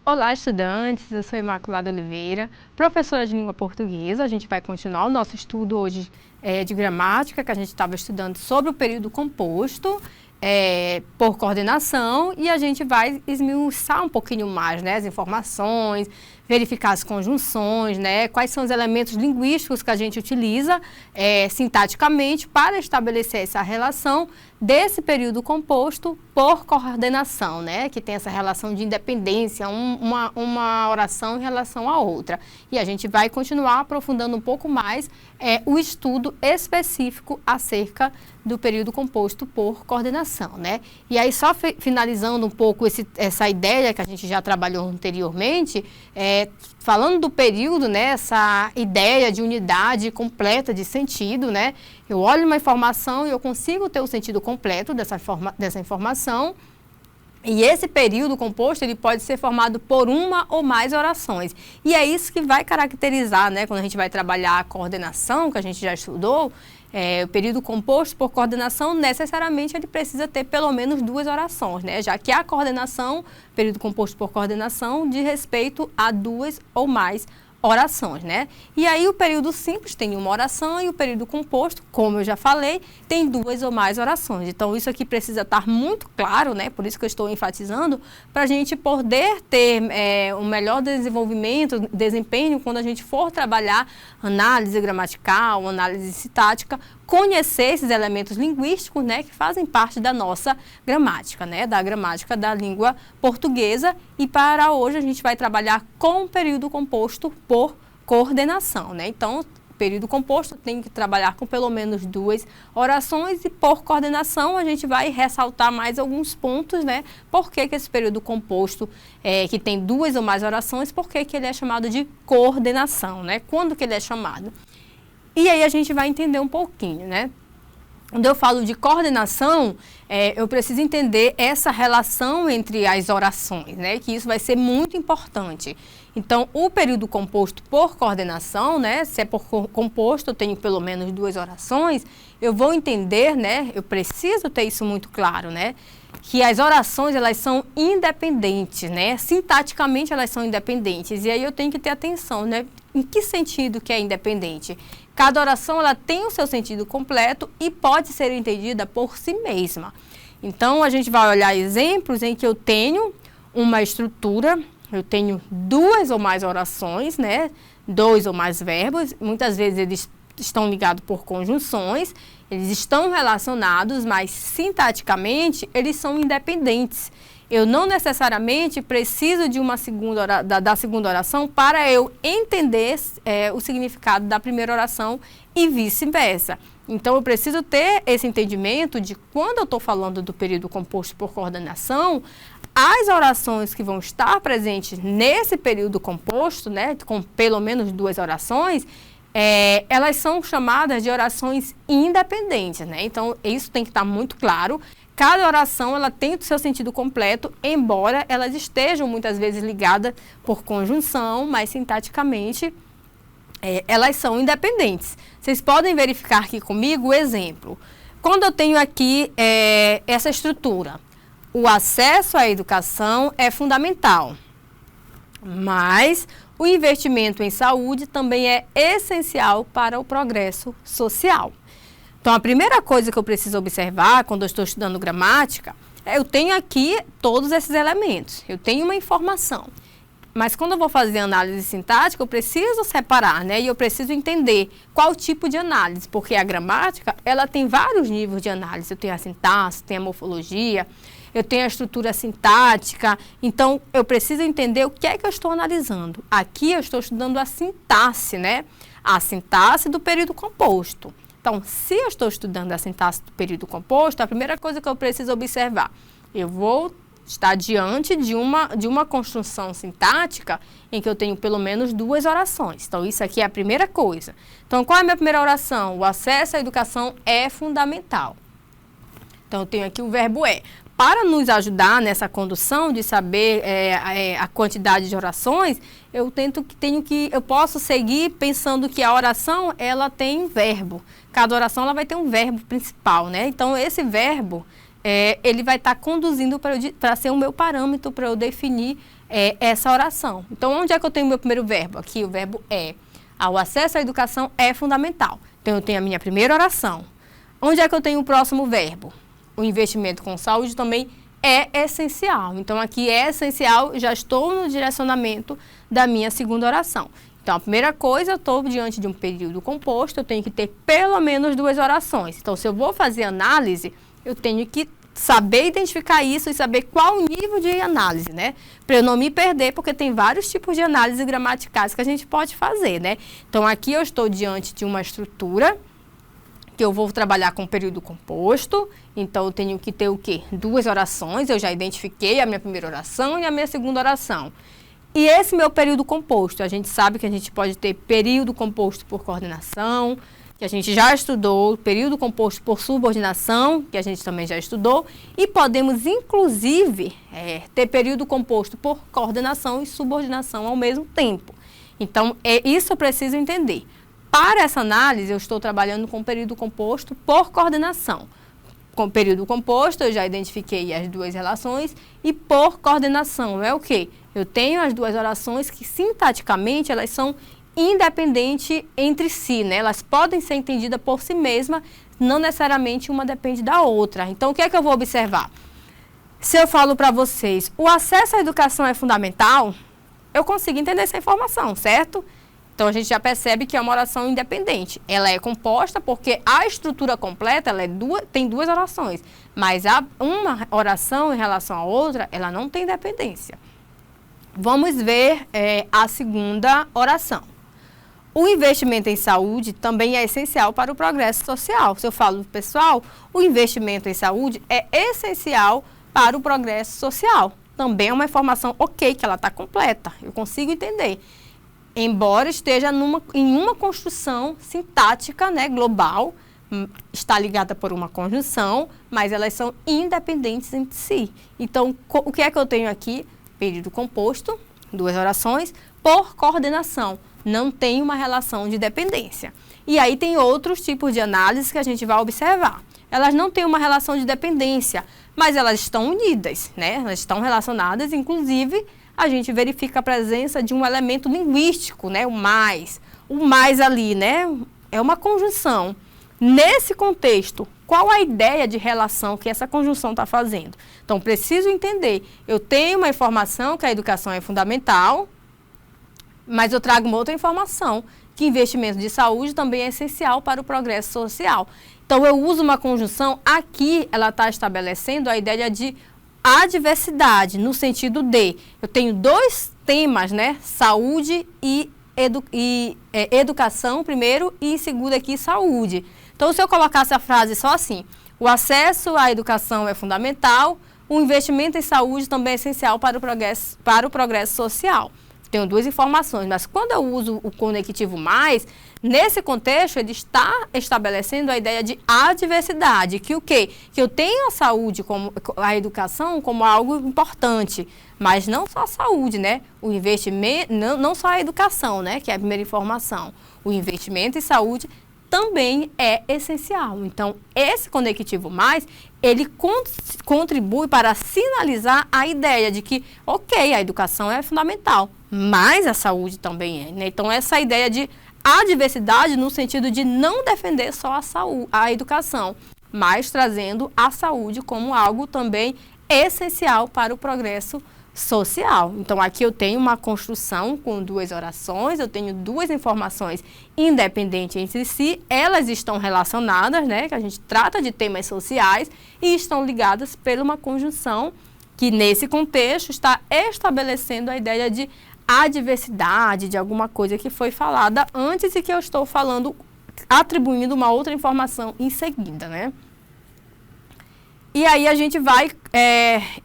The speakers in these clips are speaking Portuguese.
Olá, estudantes! Eu sou Imaculada Oliveira, professora de língua portuguesa. A gente vai continuar o nosso estudo hoje de gramática, que a gente estava estudando sobre o período composto por coordenação, e a gente vai esmiuçar um pouquinho mais, né, as informações, verificar as conjunções, né, quais são os elementos linguísticos que a gente utiliza sintaticamente para estabelecer essa relação desse período composto por coordenação, né, que tem essa relação de independência, uma oração em relação à outra. E a gente vai continuar aprofundando um pouco mais o estudo específico acerca do período composto por coordenação, né? E aí, só finalizando um pouco essa ideia que a gente já trabalhou anteriormente, falando do período, né, essa ideia de unidade completa de sentido, né? Eu olho uma informação e eu consigo ter o sentido completo dessa informação. E esse período composto, ele pode ser formado por uma ou mais orações. E é isso que vai caracterizar, né, quando a gente vai trabalhar a coordenação, que a gente já estudou, o período composto por coordenação, necessariamente ele precisa ter pelo menos duas orações, né, já que a coordenação, período composto por coordenação, diz respeito a duas ou mais orações, né? E aí o período simples tem uma oração e o período composto, como eu já falei, tem duas ou mais orações. Então isso aqui precisa estar muito claro, né? Por isso que eu estou enfatizando, para a gente poder ter um melhor desempenho quando a gente for trabalhar análise gramatical, análise sintática, conhecer esses elementos linguísticos, né, que fazem parte da nossa gramática, né, da gramática da língua portuguesa. E para hoje a gente vai trabalhar com o período composto por coordenação, né? Então, período composto tem que trabalhar com pelo menos duas orações, e por coordenação a gente vai ressaltar mais alguns pontos, né? Por que esse período composto, que tem duas ou mais orações, por que ele é chamado de coordenação, né? Quando que ele é chamado? E aí a gente vai entender um pouquinho, né? Quando eu falo de coordenação, eu preciso entender essa relação entre as orações, né? Que isso vai ser muito importante. Então, o período composto por coordenação, né? Se é por composto, eu tenho pelo menos duas orações, eu vou entender, né? Eu preciso ter isso muito claro, né? Que as orações, elas são independentes, né? Sintaticamente, elas são independentes. E aí eu tenho que ter atenção, né? Em que sentido que é independente? Cada oração, ela tem o seu sentido completo e pode ser entendida por si mesma. Então, a gente vai olhar exemplos em que eu tenho uma estrutura, eu tenho duas ou mais orações, né? Dois ou mais verbos. Muitas vezes eles estão ligados por conjunções, eles estão relacionados, mas sintaticamente eles são independentes. Eu não necessariamente preciso de uma da segunda oração para eu entender o significado da primeira oração e vice-versa. Então, eu preciso ter esse entendimento de quando eu estou falando do período composto por coordenação, as orações que vão estar presentes nesse período composto, né, com pelo menos duas orações, elas são chamadas de orações independentes, né? Então, isso tem que estar muito claro. Cada oração, ela tem o seu sentido completo, embora elas estejam muitas vezes ligadas por conjunção, mas sintaticamente elas são independentes. Vocês podem verificar aqui comigo o exemplo. Quando eu tenho aqui essa estrutura, o acesso à educação é fundamental, mas o investimento em saúde também é essencial para o progresso social. Então, a primeira coisa que eu preciso observar quando eu estou estudando gramática, eu tenho aqui todos esses elementos, eu tenho uma informação. Mas quando eu vou fazer análise sintática, eu preciso separar, né? E eu preciso entender qual tipo de análise, porque a gramática, ela tem vários níveis de análise. Eu tenho a sintaxe, tenho a morfologia, eu tenho a estrutura sintática. Então, eu preciso entender o que é que eu estou analisando. Aqui eu estou estudando a sintaxe, né? A sintaxe do período composto. Então, se eu estou estudando a sintaxe do período composto, a primeira coisa que eu preciso observar, eu vou estar diante de uma construção sintática em que eu tenho pelo menos duas orações. Então, isso aqui é a primeira coisa. Então, qual é a minha primeira oração? O acesso à educação é fundamental. Então, eu tenho aqui o verbo é. Para nos ajudar nessa condução de saber a quantidade de orações, eu posso seguir pensando que a oração, ela tem verbo. Cada oração, ela vai ter um verbo principal, né? Então, esse verbo, ele vai estar conduzindo para ser o meu parâmetro para eu definir essa oração. Então, onde é que eu tenho o meu primeiro verbo? Aqui o verbo é. O acesso à educação é fundamental. Então, eu tenho a minha primeira oração. Onde é que eu tenho o próximo verbo? O investimento com saúde também é essencial. Então, aqui é essencial, já estou no direcionamento da minha segunda oração. Então, a primeira coisa, eu estou diante de um período composto, eu tenho que ter pelo menos 2 orações. Então, se eu vou fazer análise, eu tenho que saber identificar isso e saber qual o nível de análise, né? Para eu não me perder, porque tem vários tipos de análise gramaticais que a gente pode fazer, né? Então, aqui eu estou diante de uma estrutura que eu vou trabalhar com período composto, então eu tenho que ter o quê? 2 orações, eu já identifiquei a minha primeira oração e a minha segunda oração. E esse meu período composto, a gente sabe que a gente pode ter período composto por coordenação, que a gente já estudou, período composto por subordinação, que a gente também já estudou, e podemos, inclusive, ter período composto por coordenação e subordinação ao mesmo tempo. Então, isso eu preciso entender. Para essa análise, eu estou trabalhando com período composto por coordenação. Com período composto, eu já identifiquei as 2 relações, e por coordenação é o quê? Eu tenho as 2 orações que, sintaticamente, elas são independentes entre si, né? Elas podem ser entendidas por si mesmas, não necessariamente uma depende da outra. Então, o que é que eu vou observar? Se eu falo para vocês, o acesso à educação é fundamental, eu consigo entender essa informação, certo? Então, a gente já percebe que é uma oração independente. Ela é composta porque a estrutura completa tem 2 orações, mas uma oração em relação à outra, ela não tem dependência. Vamos ver a segunda oração. O investimento em saúde também é essencial para o progresso social. Se eu falo, pessoal, o investimento em saúde é essencial para o progresso social. Também é uma informação ok, que ela está completa, eu consigo entender. Embora esteja em uma construção sintática, né, global, está ligada por uma conjunção, mas elas são independentes entre si. Então, o que é que eu tenho aqui? Período composto, 2 orações, por coordenação. Não tem uma relação de dependência. E aí tem outros tipos de análise que a gente vai observar. Elas não têm uma relação de dependência, mas elas estão unidas, né? Elas estão relacionadas, inclusive, a gente verifica a presença de um elemento linguístico, né? O mais ali, né? É uma conjunção. Nesse contexto, qual a ideia de relação que essa conjunção está fazendo? Então, preciso entender. Eu tenho uma informação que a educação é fundamental, mas eu trago uma outra informação, que investimento de saúde também é essencial para o progresso social. Então, eu uso uma conjunção, aqui ela está estabelecendo a ideia de adversidade, no sentido de, eu tenho 2 temas, né? Saúde e educação, primeiro, e em segundo aqui, saúde. Então, se eu colocasse a frase só assim, o acesso à educação é fundamental, o investimento em saúde também é essencial para o progresso social. Tenho 2 informações, mas quando eu uso o conectivo mais, nesse contexto, ele está estabelecendo a ideia de adversidade, que o quê? Que eu tenho a saúde, a educação, como algo importante, mas não só a saúde, né? O investimento, não só a educação, né? Que é a primeira informação. O investimento em saúde também é essencial. Então, esse conectivo mais, ele contribui para sinalizar a ideia de que, ok, a educação é fundamental, mas a saúde também é, né? Então, essa ideia de adversidade no sentido de não defender só a educação, mas trazendo a saúde como algo também essencial para o progresso social. Então, aqui eu tenho uma construção com 2 orações, eu tenho 2 informações independentes entre si, elas estão relacionadas, né, que a gente trata de temas sociais, e estão ligadas por uma conjunção que, nesse contexto, está estabelecendo a ideia de adversidade, de alguma coisa que foi falada antes e que eu estou falando, atribuindo uma outra informação em seguida, né? E aí a gente vai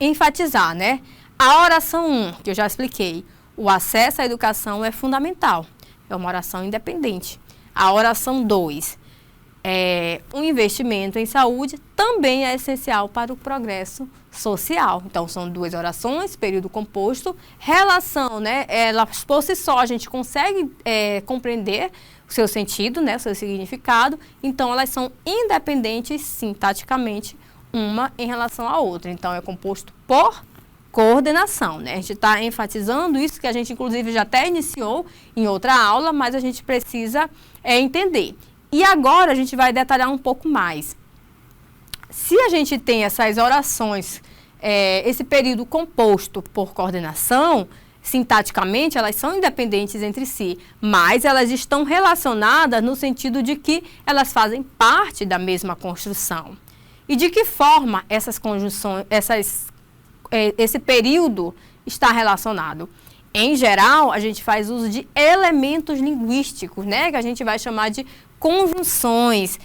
enfatizar, né? A oração 1, que eu já expliquei, o acesso à educação é fundamental, é uma oração independente. A oração 2, o investimento em saúde também é essencial para o progresso social. Então, são 2 orações, período composto, relação, né? Elas, por si só, a gente consegue compreender o seu sentido, né? O seu significado. Então, elas são independentes, sintaticamente, uma em relação à outra. Então, é composto por coordenação, né? A gente está enfatizando isso, que a gente inclusive já até iniciou em outra aula, mas a gente precisa entender. E agora a gente vai detalhar um pouco mais. Se a gente tem essas orações, esse período composto por coordenação, sintaticamente elas são independentes entre si, mas elas estão relacionadas no sentido de que elas fazem parte da mesma construção. E de que forma essas conjunções, esse período está relacionado? Em geral, a gente faz uso de elementos linguísticos, né, que a gente vai chamar de conjunções,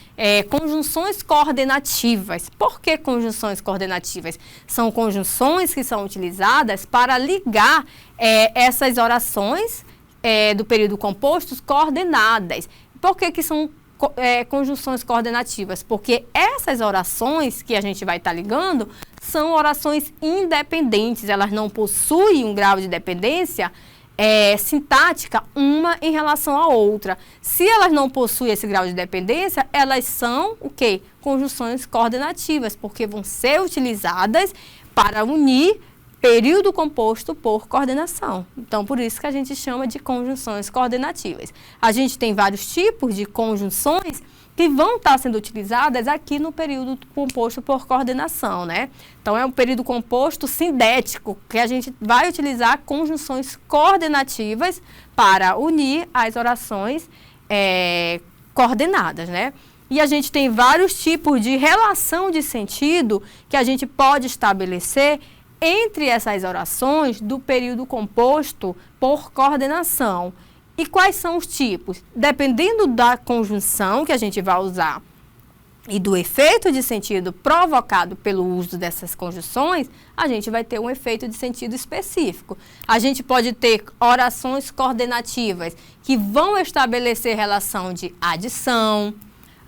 conjunções coordenativas. Por que conjunções coordenativas? São conjunções que são utilizadas para ligar essas orações do período composto coordenadas. Por que são conjunções coordenativas? Porque essas orações que a gente vai estar ligando são orações independentes, elas não possuem um grau de dependência sintática uma em relação à outra. Se elas não possuem esse grau de dependência, elas são o quê? Conjunções coordenativas, porque vão ser utilizadas para unir período composto por coordenação. Então, por isso que a gente chama de conjunções coordenativas. A gente tem vários tipos de conjunções que vão estar sendo utilizadas aqui no período composto por coordenação, né? Então, é um período composto sindético, que a gente vai utilizar conjunções coordenativas para unir as orações coordenadas, né? E a gente tem vários tipos de relação de sentido que a gente pode estabelecer entre essas orações do período composto por coordenação. E quais são os tipos? Dependendo da conjunção que a gente vai usar e do efeito de sentido provocado pelo uso dessas conjunções, a gente vai ter um efeito de sentido específico. A gente pode ter orações coordenativas que vão estabelecer relação de adição.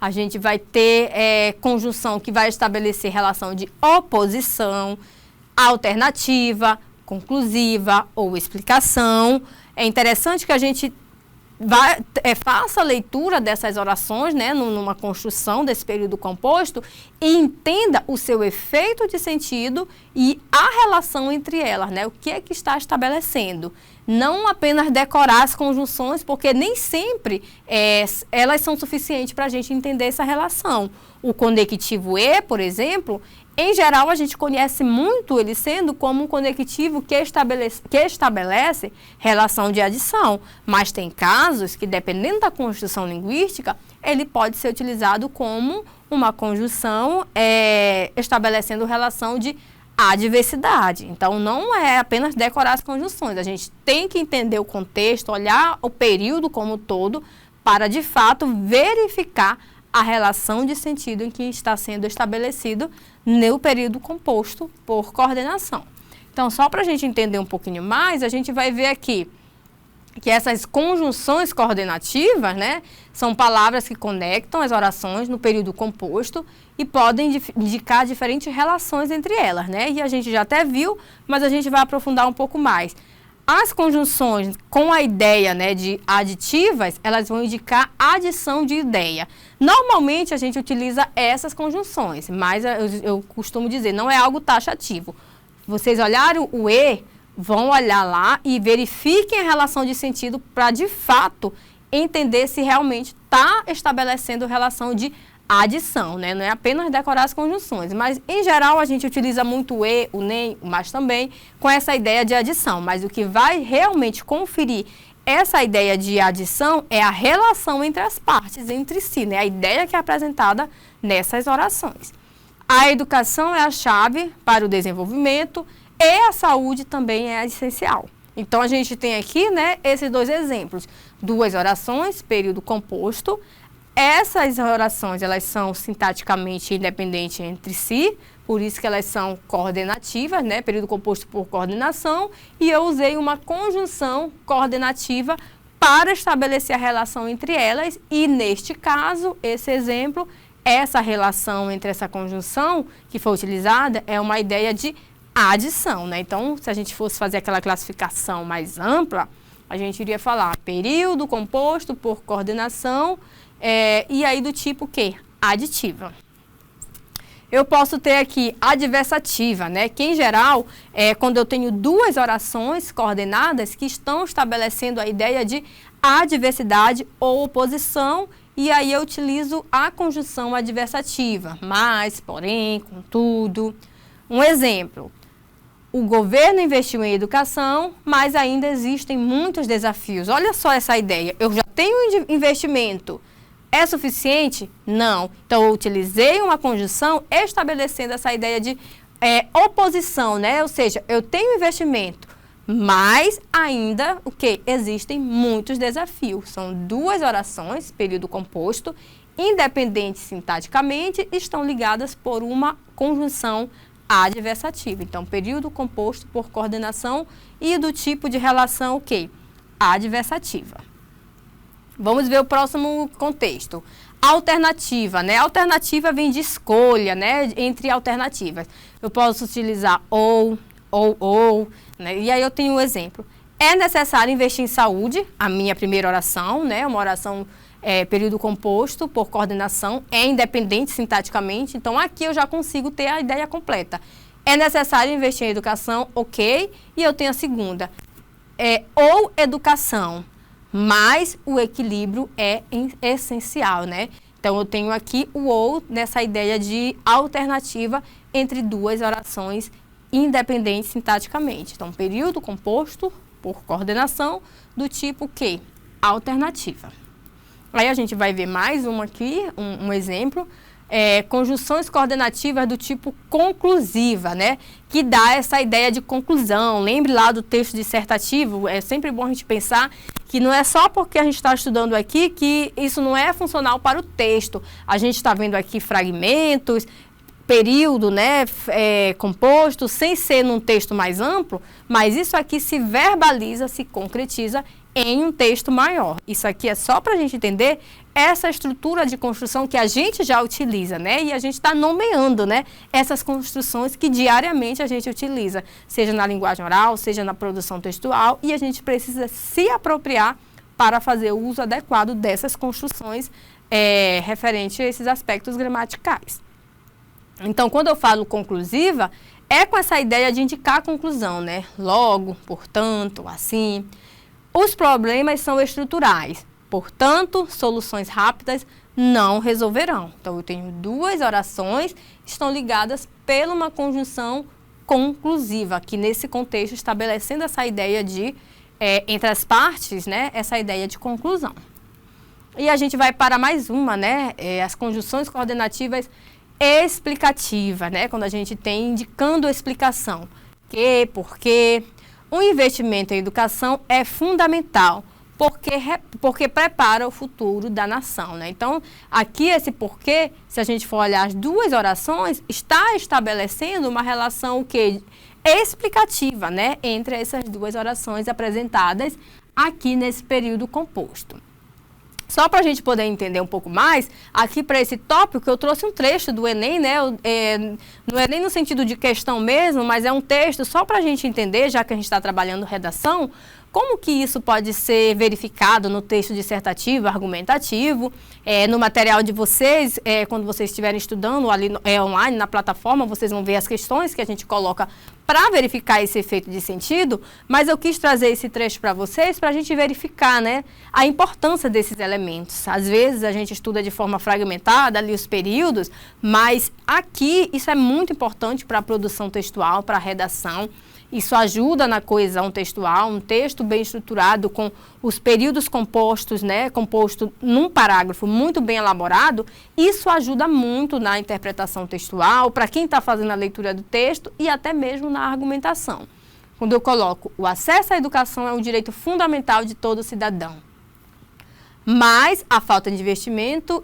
A gente vai ter conjunção que vai estabelecer relação de oposição, alternativa, conclusiva ou explicação. É interessante que a gente faça a leitura dessas orações, né, numa construção desse período composto e entenda o seu efeito de sentido e a relação entre elas, né, o que é que está estabelecendo. Não apenas decorar as conjunções, porque nem sempre elas são suficientes para a gente entender essa relação. O conectivo e, por exemplo, em geral, a gente conhece muito ele sendo como um conectivo que estabelece relação de adição. Mas tem casos que, dependendo da construção linguística, ele pode ser utilizado como uma conjunção estabelecendo relação de adversidade. Então, não é apenas decorar as conjunções. A gente tem que entender o contexto, olhar o período como um todo, para, de fato, verificar a relação de sentido em que está sendo estabelecido no período composto por coordenação. Então, só para a gente entender um pouquinho mais, a gente vai ver aqui que essas conjunções coordenativas, né, são palavras que conectam as orações no período composto e podem indicar diferentes relações entre elas, né? E a gente já até viu, mas a gente vai aprofundar um pouco mais. As conjunções com a ideia, né, de aditivas, elas vão indicar adição de ideia. Normalmente, a gente utiliza essas conjunções, mas eu costumo dizer, não é algo taxativo. Vocês olharam o E, vão olhar lá e verifiquem a relação de sentido para, de fato, entender se realmente está estabelecendo relação de adição, né? Não é apenas decorar as conjunções, mas em geral a gente utiliza muito o e, o nem, o mas também com essa ideia de adição, mas o que vai realmente conferir essa ideia de adição é a relação entre as partes, entre si, né? A ideia que é apresentada nessas orações. A educação é a chave para o desenvolvimento e a saúde também é essencial. Então a gente tem aqui, né, esses dois exemplos, duas orações, período composto. Essas orações, elas são sintaticamente independentes entre si, por isso que elas são coordenativas, né? Período composto por coordenação, e eu usei uma conjunção coordenativa para estabelecer a relação entre elas, e neste caso, esse exemplo, essa relação entre essa conjunção que foi utilizada é uma ideia de adição, né? Então, se a gente fosse fazer aquela classificação mais ampla, a gente iria falar período composto por coordenação, e aí do tipo que? Aditiva. eu posso ter aqui adversativa, né? Que em geral, quando eu tenho duas orações coordenadas que estão estabelecendo a ideia de adversidade ou oposição, e aí eu utilizo a conjunção adversativa, mas, porém, contudo. Um exemplo, o governo investiu em educação, mas ainda existem muitos desafios. Olha só essa ideia, eu já tenho investimento. É suficiente? Não. Então, eu utilizei uma conjunção estabelecendo essa ideia de oposição, né? Ou seja, eu tenho investimento, mas ainda, existem muitos desafios. São duas orações, período composto, independentes sintaticamente, estão ligadas por uma conjunção adversativa. Então, período composto por coordenação e do tipo de relação, adversativa. Vamos ver o próximo contexto. Alternativa, né? Alternativa vem de escolha, né? Entre alternativas. Eu posso utilizar ou, né? E aí eu tenho um exemplo. É necessário investir em saúde, a minha primeira oração, né? Uma oração período composto por coordenação, é independente sintaticamente. Então, aqui eu já consigo ter a ideia completa. É necessário investir em educação, ok. E eu tenho a segunda. Ou educação, mas o equilíbrio é essencial, né? Então, eu tenho aqui o ou nessa ideia de alternativa entre duas orações independentes sintaticamente. Então, período composto por coordenação do tipo alternativa. Aí a gente vai ver mais uma aqui, um exemplo. Conjunções coordenativas do tipo conclusiva, né? Que dá essa ideia de conclusão. Lembre lá do texto dissertativo, é sempre bom a gente pensar que não é só porque a gente está estudando aqui que isso não é funcional para o texto. A gente está vendo aqui fragmentos, período, né, composto, sem ser num texto mais amplo, mas isso aqui se verbaliza, se concretiza em um texto maior. Isso aqui é só para a gente entender essa estrutura de construção que a gente já utiliza, né? E a gente está nomeando, né, essas construções que diariamente a gente utiliza, seja na linguagem oral, seja na produção textual, e a gente precisa se apropriar para fazer o uso adequado dessas construções referente a esses aspectos gramaticais. Então, quando eu falo conclusiva, é com essa ideia de indicar a conclusão, né? Logo, portanto, assim. Os problemas são estruturais, portanto, soluções rápidas não resolverão. Então, eu tenho duas orações que estão ligadas por uma conjunção conclusiva, que nesse contexto estabelecendo essa ideia de, entre as partes, né, essa ideia de conclusão. E a gente vai para mais uma, né, as conjunções coordenativas explicativas, né, quando a gente tem indicando a explicação. Que, porque... O investimento em educação é fundamental, porque prepara o futuro da nação, né? Então, aqui esse porquê, se a gente for olhar as duas orações, está estabelecendo uma relação explicativa, né? Entre essas duas orações apresentadas aqui nesse período composto. Só para a gente poder entender um pouco mais, aqui para esse tópico eu trouxe um trecho do Enem, né? Não é nem no sentido de questão mesmo, mas é um texto só para a gente entender, já que a gente está trabalhando redação, como que isso pode ser verificado no texto dissertativo, argumentativo, no material de vocês, quando vocês estiverem estudando ali online, na plataforma, vocês vão ver as questões que a gente coloca para verificar esse efeito de sentido, mas eu quis trazer esse trecho para vocês para a gente verificar, né, a importância desses elementos. Às vezes a gente estuda de forma fragmentada ali os períodos, mas aqui isso é muito importante para a produção textual, para a redação. Isso ajuda na coesão textual, um texto bem estruturado com os períodos compostos, né, composto num parágrafo muito bem elaborado, isso ajuda muito na interpretação textual, para quem está fazendo a leitura do texto e até mesmo na argumentação. Quando eu coloco o acesso à educação é um direito fundamental de todo cidadão. Mas a falta de investimentos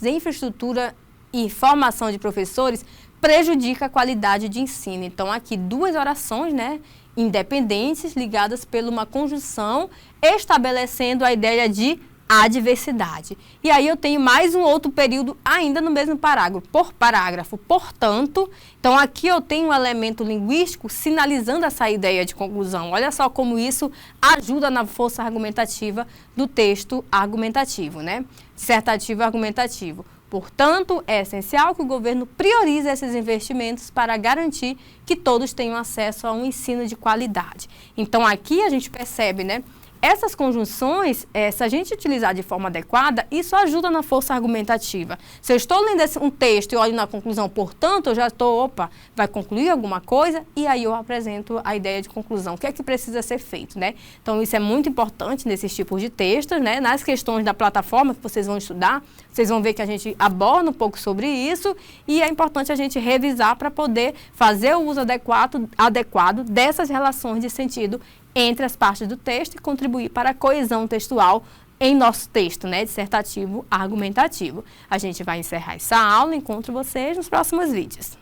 em infraestrutura e formação de professores prejudica a qualidade de ensino. Então, aqui duas orações, né, independentes, ligadas por uma conjunção, estabelecendo a ideia de adversidade. E aí eu tenho mais um outro período ainda no mesmo parágrafo, portanto. Então, aqui eu tenho um elemento linguístico sinalizando essa ideia de conclusão. Olha só como isso ajuda na força argumentativa do texto argumentativo, né? Dissertativo e argumentativo. Portanto, é essencial que o governo priorize esses investimentos para garantir que todos tenham acesso a um ensino de qualidade. Então, aqui a gente percebe, né? Essas conjunções, se a gente utilizar de forma adequada, isso ajuda na força argumentativa. Se eu estou lendo um texto e olho na conclusão, portanto, eu já estou, vai concluir alguma coisa, e aí eu apresento a ideia de conclusão. O que é que precisa ser feito, né? Então, isso é muito importante nesses tipos de textos, né? Nas questões da plataforma que vocês vão estudar, vocês vão ver que a gente aborda um pouco sobre isso, e é importante a gente revisar para poder fazer o uso adequado dessas relações de sentido entre as partes do texto e contribuir para a coesão textual em nosso texto, né, dissertativo argumentativo. A gente vai encerrar essa aula, encontro vocês nos próximos vídeos.